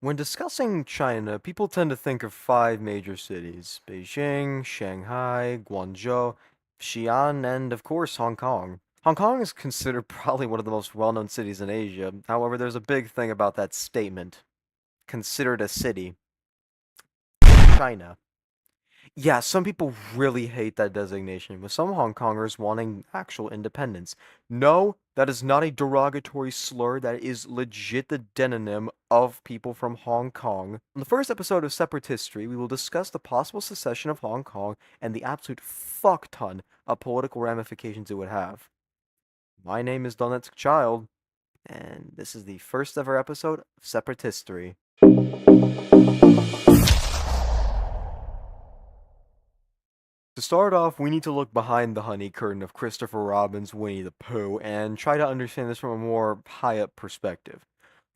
When discussing China, people tend to think of five major cities: Beijing, Shanghai, Guangzhou, Xi'an, and of course Hong Kong. Hong Kong is considered probably one of the most well-known cities in Asia. However, there's a big thing about that statement. Considered a city. China. Yeah, some people really hate that designation, with some Hong Kongers wanting actual independence. No, that is not a derogatory slur, that is legit the demonym of people from Hong Kong. In the first episode of Separate History, we will discuss the possible secession of Hong Kong and the absolute fuck ton of political ramifications it would have. My name is Donetsk Child, and this is the first ever episode of Separate History. To start off, we need to look behind the honey curtain of Christopher Robin's Winnie the Pooh and try to understand this from a more high-up perspective.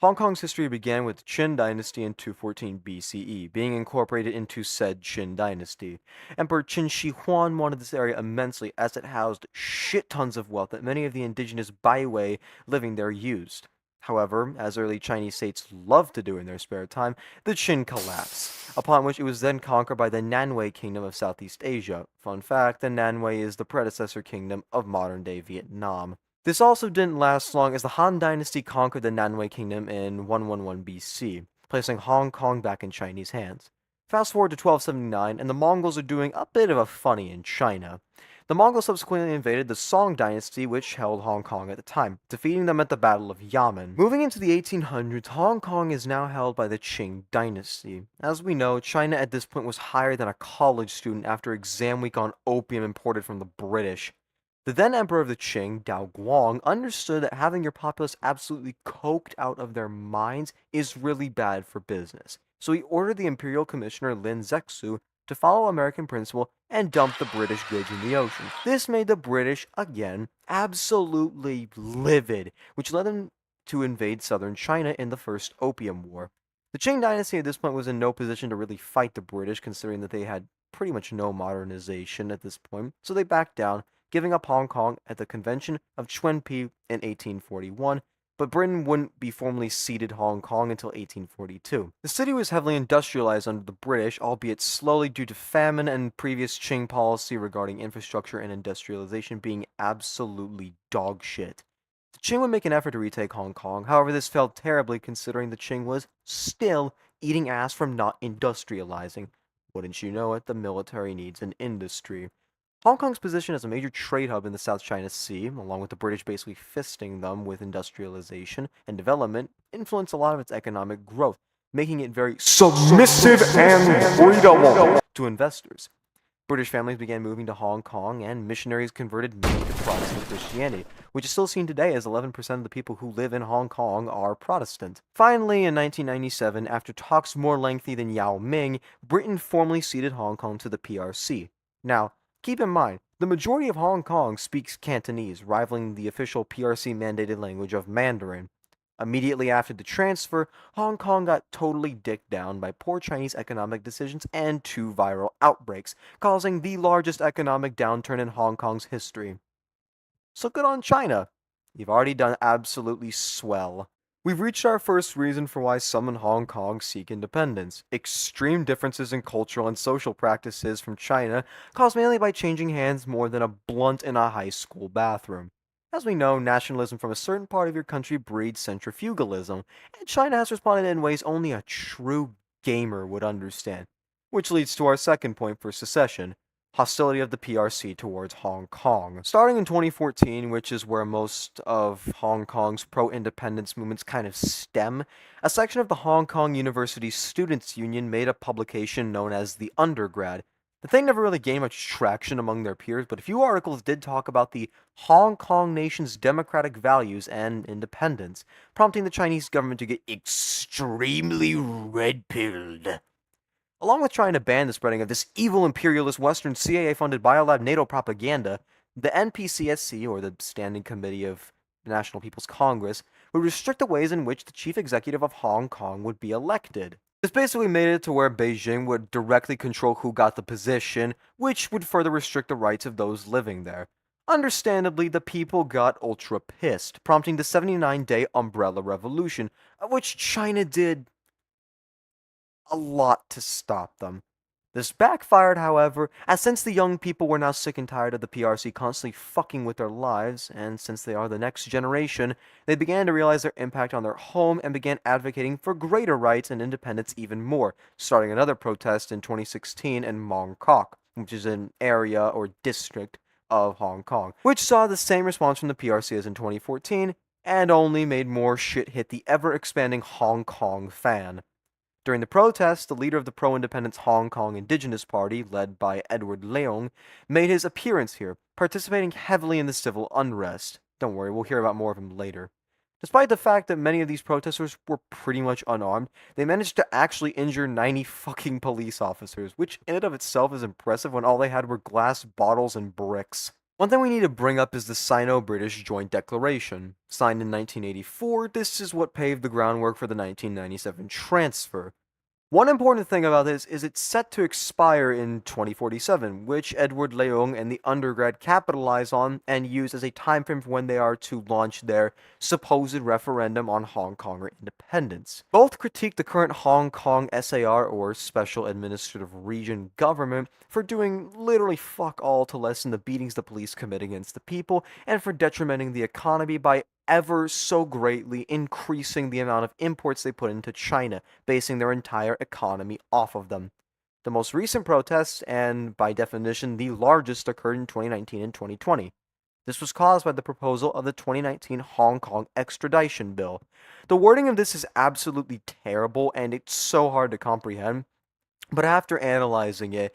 Hong Kong's history began with the Qin dynasty in 214 BCE, being incorporated into said Qin dynasty. Emperor Qin Shi Huang wanted this area immensely as it housed shit tons of wealth that many of the indigenous Baiwei living there used. However, as early Chinese states loved to do in their spare time, the Qin collapsed, upon which it was then conquered by the Nanwei Kingdom of Southeast Asia. Fun fact, the Nanwei is the predecessor kingdom of modern-day Vietnam. This also didn't last long, as the Han Dynasty conquered the Nanwei Kingdom in 111 BC, placing Hong Kong back in Chinese hands. Fast forward to 1279, and the Mongols are doing a bit of a funny in China. The Mongols subsequently invaded the Song Dynasty, which held Hong Kong at the time, defeating them at the Battle of Yamen. Moving into the 1800s, Hong Kong is now held by the Qing Dynasty. As we know, China at this point was higher than a college student after exam week on opium imported from the British. The then Emperor of the Qing, Dao Guang, understood that having your populace absolutely coked out of their minds is really bad for business. So he ordered the Imperial Commissioner Lin Zexu to follow American principle and dump the British goods in the ocean. This made the British, again, absolutely livid, which led them to invade southern China in the First Opium War. The Qing dynasty at this point was in no position to really fight the British, considering that they had pretty much no modernization at this point, so they backed down, giving up Hong Kong at the Convention of Chuen-Pi in 1841, but Britain wouldn't be formally ceded Hong Kong until 1842. The city was heavily industrialized under the British, albeit slowly due to famine and previous Qing policy regarding infrastructure and industrialization being absolutely dog shit. The Qing would make an effort to retake Hong Kong, however this failed terribly considering the Qing was still eating ass from not industrializing. Wouldn't you know it, the military needs an industry. Hong Kong's position as a major trade hub in the South China Sea, along with the British basically fisting them with industrialization and development, influenced a lot of its economic growth, making it very submissive and breedable to investors. British families began moving to Hong Kong, and missionaries converted many to Protestant Christianity, which is still seen today as 11% of the people who live in Hong Kong are Protestant. Finally, in 1997, after talks more lengthy than Yao Ming, Britain formally ceded Hong Kong to the PRC. Now, keep in mind, the majority of Hong Kong speaks Cantonese, rivaling the official PRC-mandated language of Mandarin. Immediately after the transfer, Hong Kong got totally dicked down by poor Chinese economic decisions and two viral outbreaks, causing the largest economic downturn in Hong Kong's history. So good on China. You've already done absolutely swell. We've reached our first reason for why some in Hong Kong seek independence: extreme differences in cultural and social practices from China, caused mainly by changing hands more than a blunt in a high school bathroom. As we know, nationalism from a certain part of your country breeds centrifugalism, and China has responded in ways only a true gamer would understand. Which leads to our second point for secession: hostility of the PRC towards Hong Kong. Starting in 2014, which is where most of Hong Kong's pro-independence movements kind of stem, a section of the Hong Kong University Students' Union made a publication known as The Undergrad. The thing never really gained much traction among their peers, but a few articles did talk about the Hong Kong nation's democratic values and independence, prompting the Chinese government to get extremely red-pilled. Along with trying to ban the spreading of this evil imperialist Western CIA-funded biolab NATO propaganda, the NPCSC, or the Standing Committee of the National People's Congress, would restrict the ways in which the chief executive of Hong Kong would be elected. This basically made it to where Beijing would directly control who got the position, which would further restrict the rights of those living there. Understandably, the people got ultra pissed, prompting the 79-day Umbrella Revolution, of which China did a lot to stop them. This backfired, however, as since the young people were now sick and tired of the PRC constantly fucking with their lives, and since they are the next generation, they began to realize their impact on their home and began advocating for greater rights and independence even more, starting another protest in 2016 in Mongkok, which is an area or district of Hong Kong, which saw the same response from the PRC as in 2014, and only made more shit hit the ever expanding Hong Kong fan. During the protest, the leader of the pro-independence Hong Kong Indigenous Party, led by Edward Leung, made his appearance here, participating heavily in the civil unrest. Don't worry, we'll hear about more of him later. Despite the fact that many of these protesters were pretty much unarmed, they managed to actually injure 90 fucking police officers, which in and of itself is impressive when all they had were glass bottles and bricks. One thing we need to bring up is the Sino-British Joint Declaration. Signed in 1984, this is what paved the groundwork for the 1997 transfer. One important thing about this is it's set to expire in 2047, which Edward Leung and the undergrad capitalize on and use as a time frame for when they are to launch their supposed referendum on Hong Konger independence. Both critique the current Hong Kong SAR, or Special Administrative Region government, for doing literally fuck all to lessen the beatings the police commit against the people, and for detrimenting the economy by ever so greatly increasing the amount of imports they put into China, basing their entire economy off of them. The most recent protests, and by definition the largest, occurred in 2019 and 2020. This was caused by the proposal of the 2019 Hong Kong extradition bill. The wording of this is absolutely terrible and it's so hard to comprehend, but after analyzing it,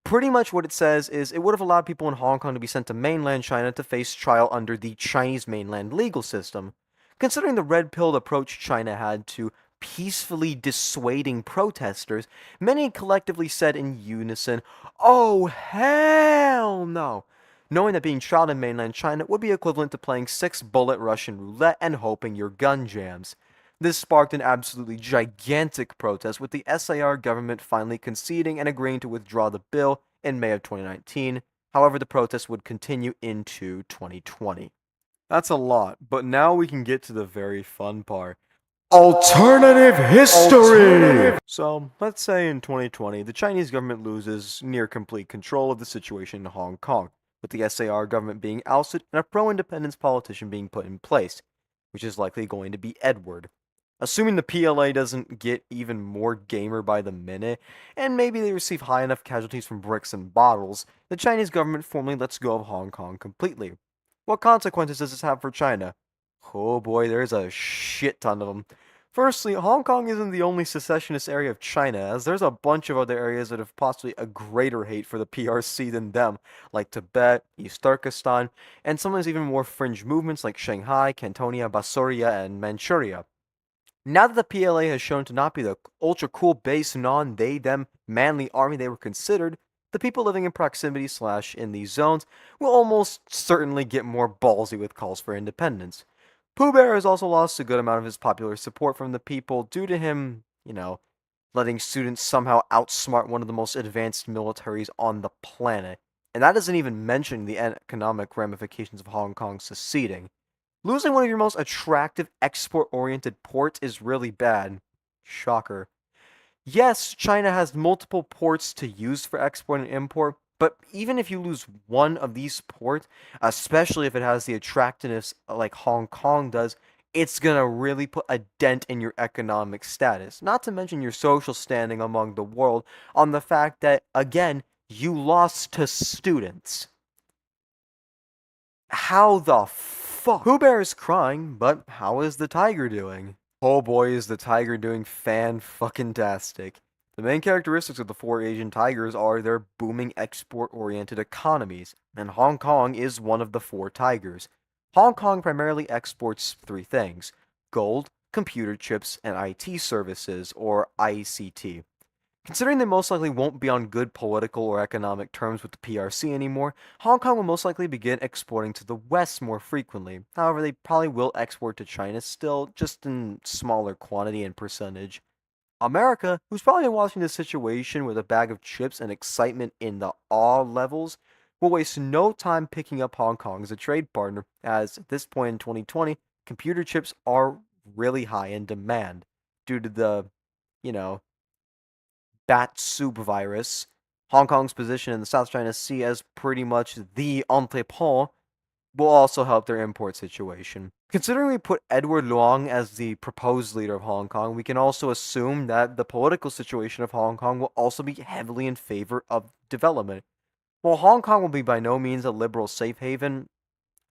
pretty much what it says is it would have allowed people in Hong Kong to be sent to mainland China to face trial under the Chinese mainland legal system. Considering the red-pilled approach China had to peacefully dissuading protesters, many collectively said in unison, "Oh, hell no!" Knowing that being trialed in mainland China would be equivalent to playing 6-bullet Russian roulette and hoping your gun jams. This sparked an absolutely gigantic protest, with the SAR government finally conceding and agreeing to withdraw the bill in May of 2019. However, the protest would continue into 2020. That's a lot, but now we can get to the very fun part. Alternative history! So, let's say in 2020, the Chinese government loses near complete control of the situation in Hong Kong, with the SAR government being ousted and a pro-independence politician being put in place, which is likely going to be Edward. Assuming the PLA doesn't get even more gamer by the minute, and maybe they receive high enough casualties from bricks and bottles, the Chinese government formally lets go of Hong Kong completely. What consequences does this have for China? Oh boy, there's a shit ton of them. Firstly, Hong Kong isn't the only secessionist area of China, as there's a bunch of other areas that have possibly a greater hate for the PRC than them, like Tibet, East Turkestan, and sometimes even more fringe movements like Shanghai, Cantonia, Basuria, and Manchuria. Now that the PLA has shown to not be the ultra cool base non-they-them manly army they were considered, the people living in proximity / in these zones will almost certainly get more ballsy with calls for independence. Pooh Bear has also lost a good amount of his popular support from the people due to him, letting students somehow outsmart one of the most advanced militaries on the planet. And that doesn't even mention the economic ramifications of Hong Kong seceding. Losing one of your most attractive export-oriented ports is really bad. Shocker. Yes, China has multiple ports to use for export and import, but even if you lose one of these ports, especially if it has the attractiveness like Hong Kong does, it's gonna really put a dent in your economic status. Not to mention your social standing among the world on the fact that, again, you lost to students. How the fuck? Pooh Bear is crying, but how is the tiger doing? Oh boy, is the tiger doing fan-fucking-tastic. The main characteristics of the 4 Asian tigers are their booming export-oriented economies, and Hong Kong is one of the 4 tigers. Hong Kong primarily exports 3 things: gold, computer chips, and IT services, or ICT. Considering they most likely won't be on good political or economic terms with the PRC anymore, Hong Kong will most likely begin exporting to the West more frequently. However, they probably will export to China still, just in smaller quantity and percentage. America, who's probably been watching this situation with a bag of chips and excitement in the awe levels, will waste no time picking up Hong Kong as a trade partner, as at this point in 2020, computer chips are really high in demand due to the, you know, bat soup virus. Hong Kong's position in the South China Sea as pretty much the entrepot will also help their import situation. Considering we put Edward Luong as the proposed leader of Hong Kong, we can also assume that the political situation of Hong Kong will also be heavily in favor of development. While Hong Kong will be by no means a liberal safe haven,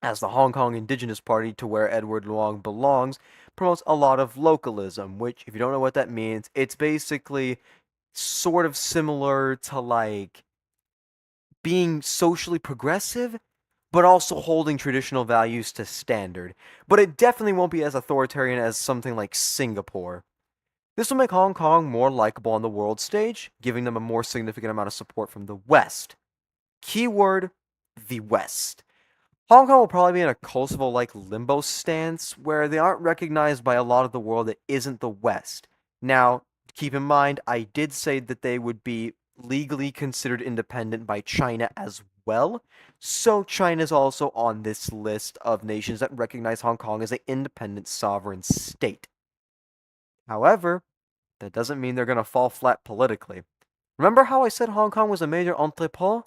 as the Hong Kong Indigenous Party, to where Edward Luong belongs, promotes a lot of localism, which, if you don't know what that means, it's basically sort of similar to like being socially progressive, but also holding traditional values to standard. But it definitely won't be as authoritarian as something like Singapore. This will make Hong Kong more likable on the world stage, giving them a more significant amount of support from the West. Keyword, the West. Hong Kong will probably be in a Kosovo-like limbo stance, where they aren't recognized by a lot of the world that isn't the West. Now, keep in mind, I did say that they would be legally considered independent by China as well, so China's also on this list of nations that recognize Hong Kong as an independent sovereign state. However, that doesn't mean they're going to fall flat politically. Remember how I said Hong Kong was a major entrepot?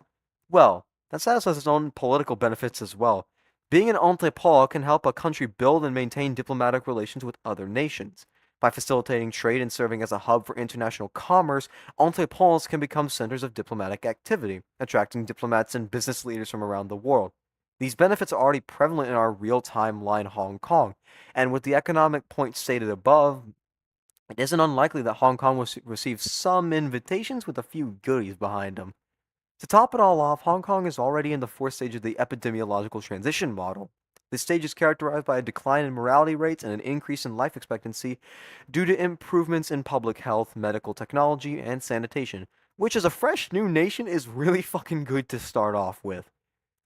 Well, that satisfies its own political benefits as well. Being an entrepot can help a country build and maintain diplomatic relations with other nations. By facilitating trade and serving as a hub for international commerce, entrepots can become centers of diplomatic activity, attracting diplomats and business leaders from around the world. These benefits are already prevalent in our real-time line Hong Kong, and with the economic points stated above, it isn't unlikely that Hong Kong will receive some invitations with a few goodies behind them. To top it all off, Hong Kong is already in the fourth stage of the epidemiological transition model. This stage is characterized by a decline in mortality rates and an increase in life expectancy due to improvements in public health, medical technology, and sanitation, which as a fresh new nation is really fucking good to start off with.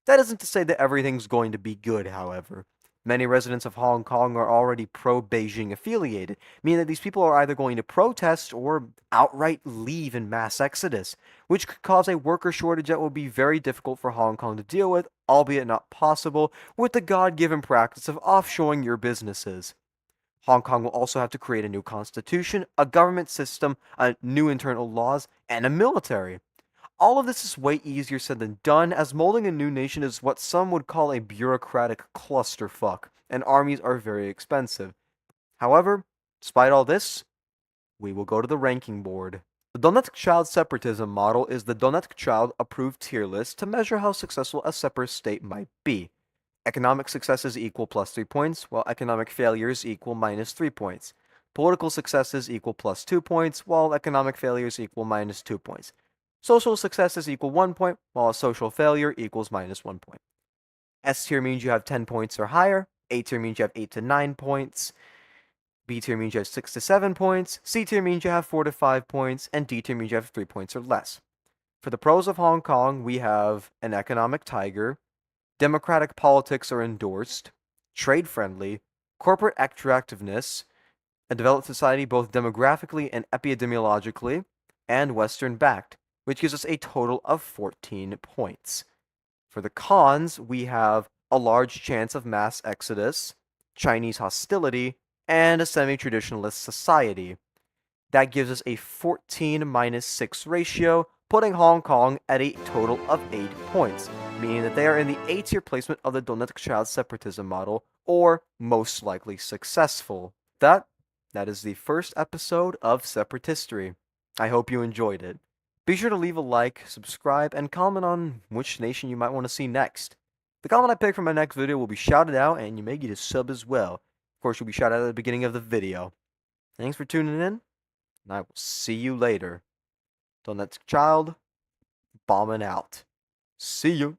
That isn't to say that everything's going to be good, however. Many residents of Hong Kong are already pro-Beijing affiliated, meaning that these people are either going to protest or outright leave in mass exodus, which could cause a worker shortage that will be very difficult for Hong Kong to deal with, albeit not possible, with the God-given practice of offshoring your businesses. Hong Kong will also have to create a new constitution, a government system, new internal laws, and a military. All of this is way easier said than done, as molding a new nation is what some would call a bureaucratic clusterfuck, and armies are very expensive. However, despite all this, we will go to the ranking board. The Donetsk Child Separatism model is the Donetsk Child approved tier list to measure how successful a separate state might be. Economic successes equal plus 3 points, while economic failures equal minus 3 points. Political successes equal plus 2 points, while economic failures equal minus 2 points. Social successes equal 1 point, while a social failure equals minus 1 point. S tier means you have 10 points or higher. A tier means you have 8 to 9 points. B tier means you have 6 to 7 points. C tier means you have 4 to 5 points. And D tier means you have 3 points or less. For the pros of Hong Kong, we have an economic tiger, democratic politics are endorsed, trade friendly, corporate attractiveness, a developed society both demographically and epidemiologically, and Western backed, which gives us a total of 14 points. For the cons, we have a large chance of mass exodus, Chinese hostility, and a semi-traditionalist society. That gives us a 14 minus 6 ratio, putting Hong Kong at a total of 8 points, meaning that they are in the A tier placement of the Donetsk Child Separatism model, or most likely successful. That is the first episode of Separate History. I hope you enjoyed it. Be sure to leave a like, subscribe, and comment on which nation you might want to see next. The comment I pick for my next video will be shouted out, and you may get a sub as well. Of course, you'll be shouted out at the beginning of the video. Thanks for tuning in, and I will see you later. Till next child, bombing out. See you.